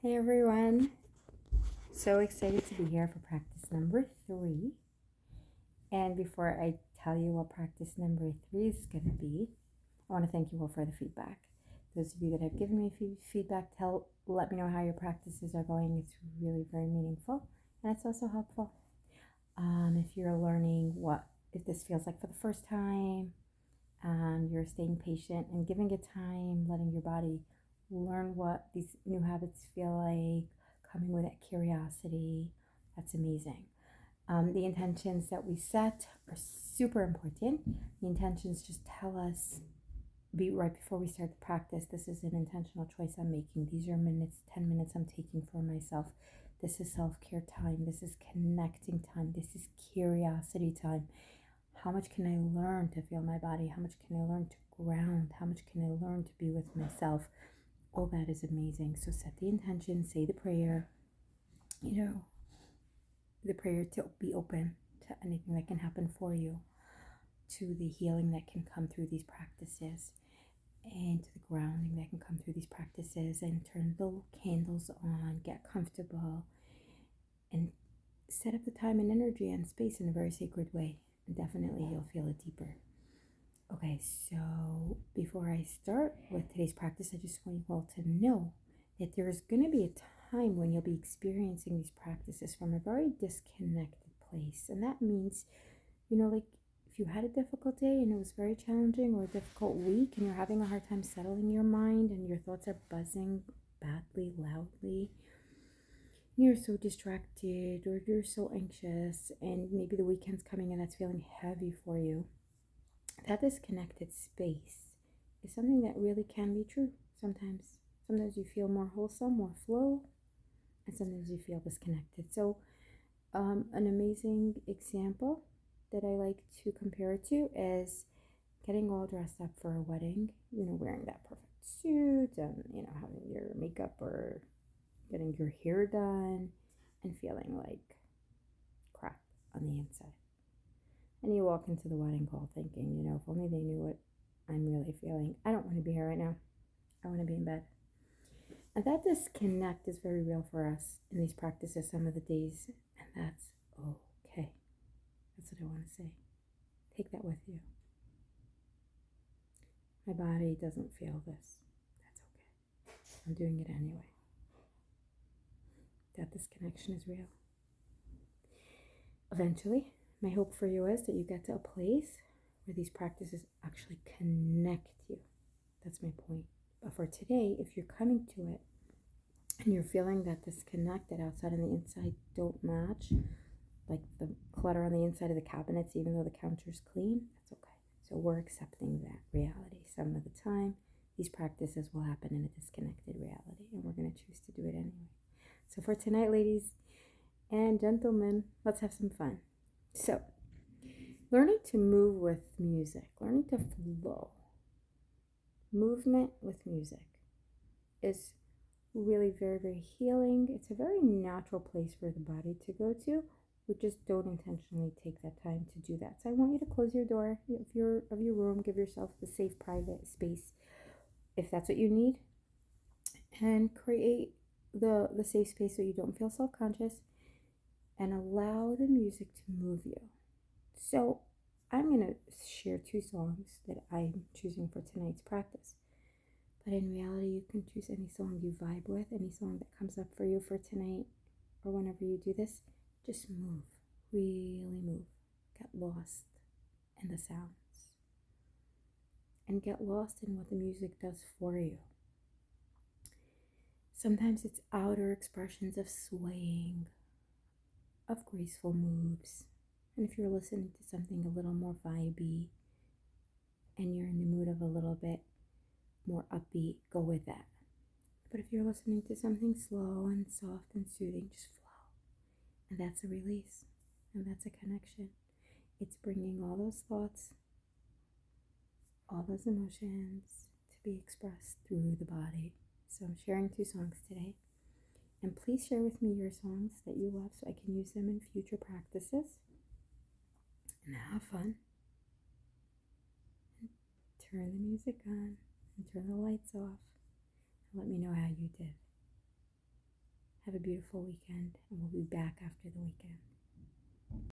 Hey everyone, so excited to be here for practice number 3. And before I tell you what practice number 3 is going to be, I want to thank you all for the feedback. Those of you that have given me feedback, let me know how your practices are going. It's really very meaningful and it's also helpful. If you're learning if this feels like for the first time, you're staying patient and giving it time, letting your body learn what these new habits feel like, coming with that curiosity. That's amazing. The intentions that we set are super important. The intentions just tell us, right before we start the practice, this is an intentional choice I'm making. These are 10 minutes I'm taking for myself. This is self-care time. This is connecting time. This is curiosity time. How much can I learn to feel my body? How much can I learn to ground? How much can I learn to be with myself? All that is amazing. So set the intention, say the prayer, the prayer to be open to anything that can happen for you, to the healing that can come through these practices, and to the grounding that can come through these practices. And turn the candles on, get comfortable, and set up the time and energy and space in a very sacred way. And definitely you'll feel it deeper. Okay, so before I start with today's practice, I just want you all to know that there is going to be a time when you'll be experiencing these practices from a very disconnected place. And that means, like if you had a difficult day and it was very challenging, or a difficult week and you're having a hard time settling your mind and your thoughts are buzzing badly, loudly, you're so distracted or you're so anxious, and maybe the weekend's coming and that's feeling heavy for you. That disconnected space is something that really can be true sometimes. Sometimes you feel more wholesome, more flow, and sometimes you feel disconnected. So an amazing example that I like to compare it to is getting all dressed up for a wedding, wearing that perfect suit and, having your makeup or getting your hair done and feeling like crap on the inside. And you walk into the wedding hall thinking, if only they knew what I'm really feeling. I don't want to be here right now. I want to be in bed. And that disconnect is very real for us in these practices some of the days. And that's okay. That's what I want to say. Take that with you. My body doesn't feel this. That's okay. I'm doing it anyway. That disconnection is real. Eventually, my hope for you is that you get to a place where these practices actually connect you. That's my point. But for today, if you're coming to it and you're feeling that disconnect, that outside and the inside don't match, like the clutter on the inside of the cabinets, even though the counter's clean, that's okay. So we're accepting that reality. Some of the time, these practices will happen in a disconnected reality, and we're going to choose to do it anyway. So for tonight, ladies and gentlemen, let's have some fun. So, learning to move with music, learning to flow. Movement with music is really very, very healing. It's a very natural place for the body to go to. We just don't intentionally take that time to do that. So I want you to close your door of your room, give yourself the safe, private space if that's what you need, and create the safe space so you don't feel self-conscious, and allow the music to move you. So I'm going to share 2 songs that I'm choosing for tonight's practice. But in reality, you can choose any song you vibe with, any song that comes up for you for tonight or whenever you do this. Just move, really move. Get lost in the sounds and get lost in what the music does for you. Sometimes it's outer expressions of swaying, of graceful moves. And if you're listening to something a little more vibey and you're in the mood of a little bit more upbeat, go with that. But if you're listening to something slow and soft and soothing, just flow. And that's a release. And that's a connection. It's bringing all those thoughts, all those emotions to be expressed through the body. So I'm sharing 2 songs today. And please share with me your songs that you love so I can use them in future practices. And have fun. And turn the music on and turn the lights off. And let me know how you did. Have a beautiful weekend, and we'll be back after the weekend.